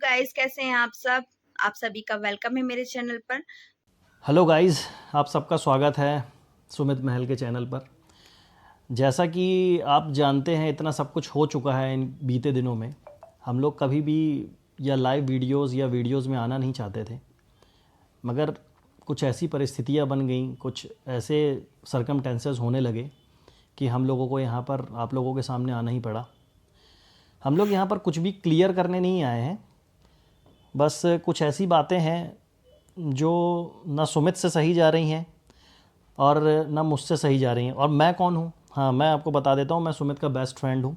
Guys, कैसे हैं आप सब। आप सभी का वेलकम है मेरे चैनल पर। हेलो गाइस, आप सबका स्वागत है सुमित महल के चैनल पर। जैसा कि आप जानते हैं, इतना सब कुछ हो चुका है इन बीते दिनों में। हम लोग कभी भी या लाइव वीडियोस या वीडियोस में आना नहीं चाहते थे, मगर कुछ ऐसी परिस्थितियां बन गई, कुछ ऐसे सरकमटेंसेस होने लगे कि हम लोगों को यहाँ पर आप लोगों के सामने आना ही पड़ा। हम लोग यहाँ पर कुछ भी क्लियर करने नहीं आए हैं, बस कुछ ऐसी बातें हैं जो ना सुमित से सही जा रही हैं और ना मुझसे सही जा रही हैं। और मैं कौन हूँ? हाँ, मैं आपको बता देता हूँ, मैं सुमित का बेस्ट फ्रेंड हूँ।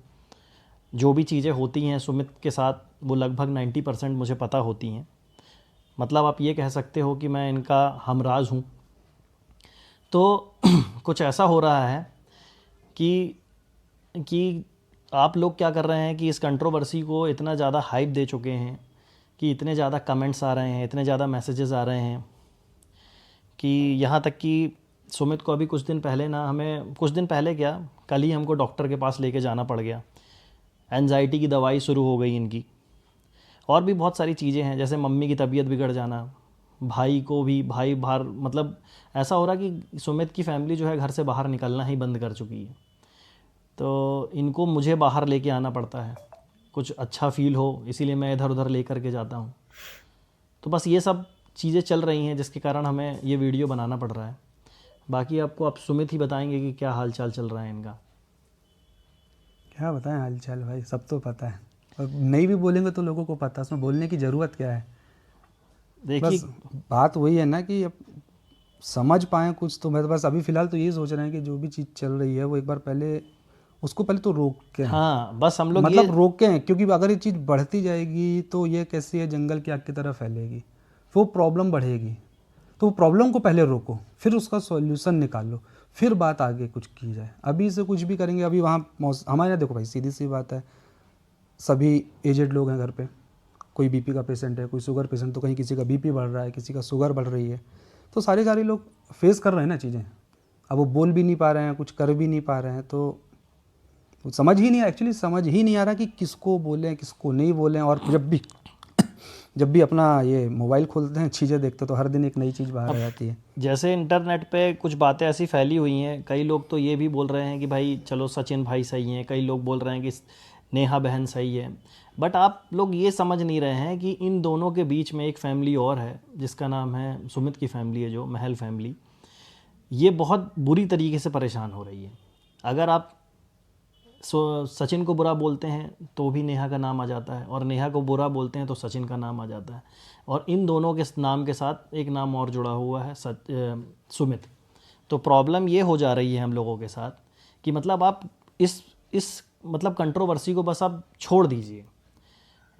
जो भी चीज़ें होती हैं सुमित के साथ, वो लगभग 90% मुझे पता होती हैं। मतलब आप ये कह सकते हो कि मैं इनका हमराज हूँ। तो कुछ ऐसा हो रहा है कि कि आप लोग क्या कर रहे हैं कि इस कंट्रोवर्सी को इतना ज़्यादा हाइप दे चुके हैं कि इतने ज़्यादा कमेंट्स आ रहे हैं, इतने ज़्यादा मैसेजेस आ रहे हैं कि यहाँ तक कि सुमित को अभी कुछ दिन पहले ना, हमें कुछ दिन पहले क्या, कल ही हमको डॉक्टर के पास लेके जाना पड़ गया। एनजाइटी की दवाई शुरू हो गई इनकी। और भी बहुत सारी चीज़ें हैं, जैसे मम्मी की तबीयत बिगड़ जाना, भाई को भी, भाई बाहर, मतलब ऐसा हो रहा कि सुमित की फैमिली जो है घर से बाहर निकलना ही बंद कर चुकी है। तो इनको मुझे बाहर लेके आना पड़ता है, कुछ अच्छा फील हो इसीलिए मैं इधर उधर लेकर के जाता हूँ। तो बस ये सब चीज़ें चल रही हैं जिसके कारण हमें ये वीडियो बनाना पड़ रहा है। बाकी आपको आप सुमित ही बताएंगे कि क्या हाल चाल चल रहा है इनका। क्या बताएं हालचाल भाई, सब तो पता है। और नहीं भी बोलेंगे तो लोगों को पता है, उसमें बोलने की ज़रूरत क्या है। बस देखिए, बात वही है ना कि अब समझ पाएँ कुछ। तो मैं तो बस अभी फ़िलहाल तो यही सोच रहे हैं कि जो भी चीज़ चल रही है वो एक बार पहले उसको पहले तो रोकें। हाँ, बस हम लोग ये, मतलब रोकें, क्योंकि अगर ये चीज़ बढ़ती जाएगी तो ये कैसी है, जंगल की आग की तरह फैलेगी, वो प्रॉब्लम बढ़ेगी। तो प्रॉब्लम को पहले रोको, फिर उसका सॉल्यूशन निकालो, फिर बात आगे कुछ की जाए। अभी से कुछ भी करेंगे, अभी वहाँ हमारे यहाँ देखो भाई, सीधी सी बात है, सभी एजेड लोग हैं घर पे। कोई बीपी का पेशेंट है, कोई शुगर पेशेंट, तो कहीं किसी का बीपी बढ़ रहा है, किसी का शुगर बढ़ रही है। तो सारे सारे लोग फेस कर रहे हैं ना चीज़ें। अब वो बोल भी नहीं पा रहे हैं, कुछ कर भी नहीं पा रहे हैं। तो वो समझ ही नहीं, एक्चुअली समझ ही नहीं आ रहा कि किसको बोलें किसको नहीं बोलें। और जब भी अपना ये मोबाइल खोलते हैं, चीज़ें देखते हैं, तो हर दिन एक नई चीज़ बाहर आ अब जाती है। जैसे इंटरनेट पे कुछ बातें ऐसी फैली हुई हैं, कई लोग तो ये भी बोल रहे हैं कि भाई चलो सचिन भाई सही हैं, कई लोग बोल रहे हैं कि नेहा बहन सही है। बट आप लोग ये समझ नहीं रहे हैं कि इन दोनों के बीच में एक फैमिली और है जिसका नाम है सुमित की फैमिली है, जो महल फैमिली। ये बहुत बुरी तरीके से परेशान हो रही है। अगर आप सचिन को बुरा बोलते हैं तो भी नेहा का नाम आ जाता है, और नेहा को बुरा बोलते हैं तो सचिन का नाम आ जाता है। और इन दोनों के नाम के साथ एक नाम और जुड़ा हुआ है, सुमित। तो प्रॉब्लम ये हो जा रही है हम लोगों के साथ कि मतलब आप इस मतलब कंट्रोवर्सी को बस आप छोड़ दीजिए।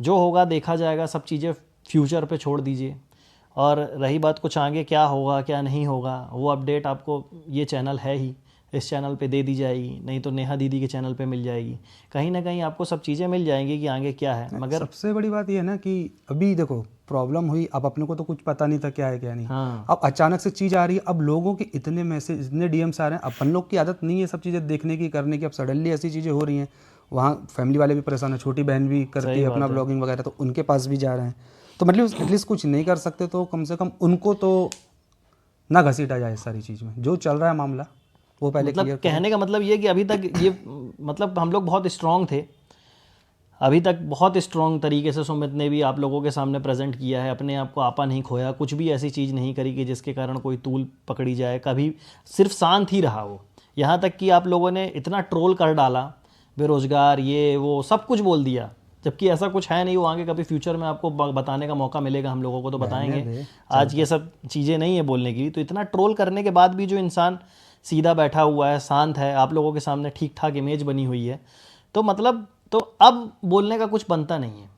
जो होगा देखा जाएगा, सब चीज़ें फ्यूचर पे छोड़ दीजिए। और रही बात कुछ आगे क्या होगा क्या नहीं होगा, वो अपडेट आपको, ये चैनल है ही, इस चैनल पे दे दी जाएगी, नहीं तो नेहा दीदी के चैनल पे मिल जाएगी। कहीं ना कहीं आपको सब चीज़ें मिल जाएंगी कि आगे क्या है। मगर सबसे बड़ी बात ये है ना कि अभी देखो प्रॉब्लम हुई, अब अपने को तो कुछ पता नहीं था क्या है क्या नहीं। हाँ, अब अचानक से चीज़ आ रही है, अब लोगों के इतने मैसेज, इतने डीएम्स आ रहे हैं। अपन लोग की आदत नहीं है सब चीज़ें देखने की, करने की। अब सडनली ऐसी चीज़ें हो रही हैं, वहाँ फैमिली वाले भी परेशान हैं, छोटी बहन भी करती सही है अपना बात है। ब्लॉगिंग वगैरह, तो उनके पास भी जा रहे हैं। तो मतलब एटलीस्ट कुछ नहीं कर सकते तो कम से कम उनको तो ना घसीटा जाए इस सारी चीज़ में। जो चल रहा है मामला वो पहले मतलब क्लियर करें। कहने का मतलब ये कि अभी तक ये, मतलब हम लोग बहुत स्ट्रांग थे, अभी तक बहुत स्ट्रॉन्ग तरीके से सुमित ने भी आप लोगों के सामने प्रेजेंट किया है, अपने आप को आपा नहीं खोया, कुछ भी ऐसी चीज़ नहीं करी कि जिसके कारण कोई तूल पकड़ी जाए। कभी सिर्फ शांत ही रहा वो। यहाँ तक कि आप लोगों ने इतना ट्रोल कर डाला, बेरोजगार ये वो सब कुछ बोल दिया, जबकि ऐसा कुछ है नहीं। वो आगे कभी फ्यूचर में आपको बताने का मौका मिलेगा, हम लोगों को तो रहने बताएंगे। दे, आज ये चलता। सब चीज़ें नहीं है बोलने की। तो इतना ट्रोल करने के बाद भी जो इंसान सीधा बैठा हुआ है, शांत है, आप लोगों के सामने ठीक ठाक इमेज बनी हुई है, तो मतलब, तो अब बोलने का कुछ बनता नहीं है।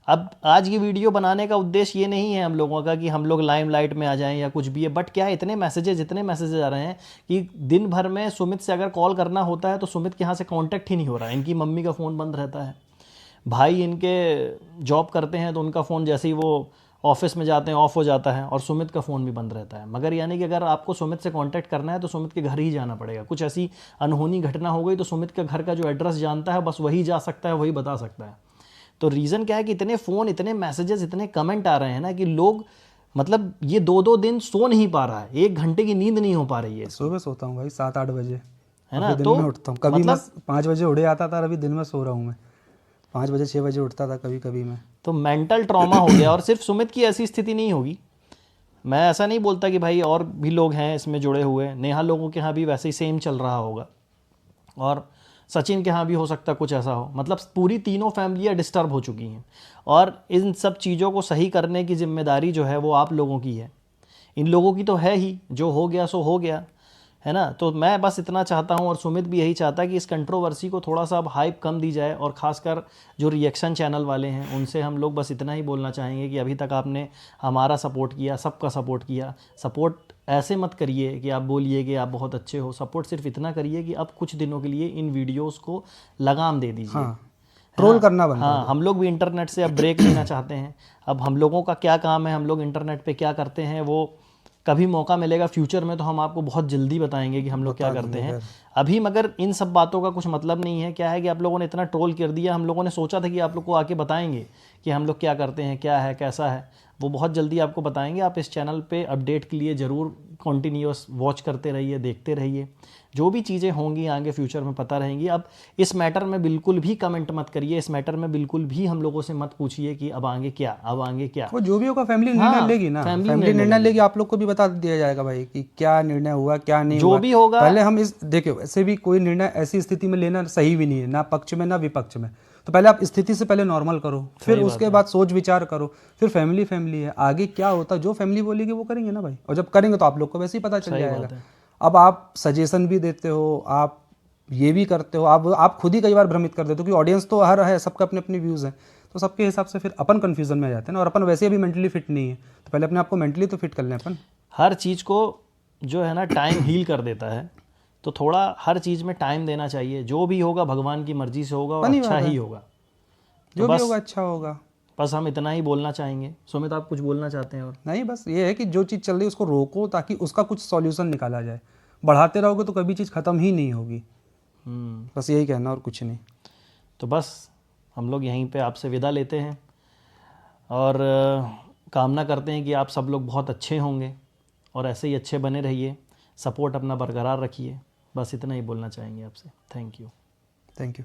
अब आज की वीडियो बनाने का उद्देश्य ये नहीं है हम लोगों का कि हम लोग लाइमलाइट में आ जाएं या कुछ भी है। बट क्या है, इतने मैसेजेस आ रहे हैं कि दिन भर में सुमित से अगर कॉल करना होता है तो सुमित के यहाँ से कांटेक्ट ही नहीं हो रहा है। इनकी मम्मी का फ़ोन बंद रहता है, भाई इनके जॉब करते हैं तो उनका फ़ोन जैसे ही वो ऑफिस में जाते हैं ऑफ हो जाता है, और सुमित का फ़ोन भी बंद रहता है। मगर यानी कि अगर आपको सुमित से कांटेक्ट करना है तो सुमित के घर ही जाना पड़ेगा। कुछ ऐसी अनहोनी घटना हो गई तो सुमित के घर का जो एड्रेस जानता है बस वही जा सकता है, वही बता सकता है। तो रीज़न क्या है कि इतने फ़ोन, इतने मैसेजेस, इतने कमेंट आ रहे हैं ना कि लोग मतलब ये 2-2 दिन सो नहीं पा रहा है, 1 घंटे की नींद नहीं हो पा रही है। सुबह सोता हूँ भाई 7-8 बजे, है ना? अभी दिन तो में उठता हूँ। कभी मैं मतलब 5 बजे उड़े आता था और अभी दिन में सो रहा हूँ मैं 5 बजे 6 बजे उठता था कभी कभी मैं। तो मेंटल ट्रॉमा हो गया। और सिर्फ सुमित की ऐसी स्थिति नहीं होगी, मैं ऐसा नहीं बोलता कि भाई और भी लोग हैं इसमें जुड़े हुए, नेहा लोगों के यहाँ भी वैसे ही सेम चल रहा होगा, और सचिन के यहाँ भी हो सकता है कुछ ऐसा हो। मतलब पूरी तीनों फैमिलियाँ डिस्टर्ब हो चुकी हैं, और इन सब चीज़ों को सही करने की जिम्मेदारी जो है वो आप लोगों की है। इन लोगों की तो है ही, जो हो गया सो हो गया, है ना? तो मैं बस इतना चाहता हूँ, और सुमित भी यही चाहता है कि इस कंट्रोवर्सी को थोड़ा सा अब हाइप कम दी जाए, और ख़ासकर जो रिएक्शन चैनल वाले हैं उनसे हम लोग बस इतना ही बोलना चाहेंगे कि अभी तक आपने हमारा सपोर्ट किया, सबका सपोर्ट किया, सपोर्ट ऐसे मत करिए कि आप बोलिए कि आप बहुत अच्छे हो। सपोर्ट सिर्फ इतना करिए कि अब कुछ दिनों के लिए इन वीडियोज़ को लगाम दे दीजिए। हाँ, ट्रोल करना बंद कर हाँ, दो। हम लोग भी इंटरनेट से अब ब्रेक लेना चाहते हैं। अब हम लोगों का क्या काम है, हम लोग इंटरनेट पे क्या करते हैं, वो कभी मौका मिलेगा फ्यूचर में तो हम आपको बहुत जल्दी बताएंगे कि हम लोग क्या बता करते देंगे हैं। खैर। अभी मगर इन सब बातों का कुछ मतलब नहीं है। क्या है कि आप लोगों ने इतना ट्रोल कर दिया, हम लोगों ने सोचा था कि आप लोग को आके बताएंगे कि हम लोग क्या करते हैं, क्या है, कैसा है, वो बहुत जल्दी आपको बताएंगे। आप इस चैनल पे अपडेट के लिए ज़रूर कंटिन्यूअस वॉच करते रहिए, देखते रहिए। जो भी चीज़ें होंगी आगे फ्यूचर में पता रहेंगी। अब इस मैटर में बिल्कुल भी कमेंट मत करिए, इस मैटर में बिल्कुल भी हम लोगों से मत पूछिए कि अब आगे क्या, अब आगे क्या। वो जो भी होगा फैमिली निर्णय हाँ, लेगी ना, फैमिली फैमिली निर्णय निर्णय लेगी। लेगी, आप लोग को भी बता दिया जाएगा भाई कि क्या निर्णय हुआ क्या नहीं जो हुआ। भी होगा, पहले हम इस देखिए, वैसे भी कोई निर्णय ऐसी स्थिति में लेना सही भी नहीं है, ना पक्ष में ना विपक्ष में। तो पहले आप स्थिति से पहले नॉर्मल करो, फिर उसके बाद सोच विचार करो, फिर फैमिली फैमिली है, आगे क्या होता जो फैमिली बोलेगी वो करेंगे ना भाई। और जब करेंगे तो आप लोग को वैसे ही पता चल सही जाएगा। बात है। अब आप सजेशन भी देते हो, आप ये भी करते हो, आप खुद ही कई बार भ्रमित कर देते हो, क्योंकि ऑडियंस तो हर है, सबका अपने अपने व्यूज़ हैं। तो सबके हिसाब से फिर अपन कन्फ्यूजन में आ जाते हैं ना, और अपन वैसे भी मेंटली फिट नहीं है, तो पहले अपने आप को मेंटली तो फिट कर लें अपन। हर चीज़ को जो है ना टाइम हील कर देता है, तो थोड़ा हर चीज़ में टाइम देना चाहिए। जो भी होगा भगवान की मर्जी से होगा, और फनी अच्छा बात है, ही होगा। तो जो भी बस होगा अच्छा होगा। बस हम इतना ही बोलना चाहेंगे। सुमित, आप कुछ बोलना चाहते हैं? और नहीं, बस ये है कि जो चीज़ चल रही है उसको रोको, ताकि उसका कुछ सॉल्यूशन निकाला जाए। बढ़ाते रहोगे तो कभी चीज़ ख़त्म ही नहीं होगी। बस यही कहना और कुछ नहीं। तो बस हम लोग यहीं पे आपसे विदा लेते हैं, और कामना करते हैं कि आप सब लोग बहुत अच्छे होंगे, और ऐसे ही अच्छे बने रहिए, सपोर्ट अपना बरकरार रखिए। बस इतना ही बोलना चाहेंगे आपसे। Thank you. Thank you.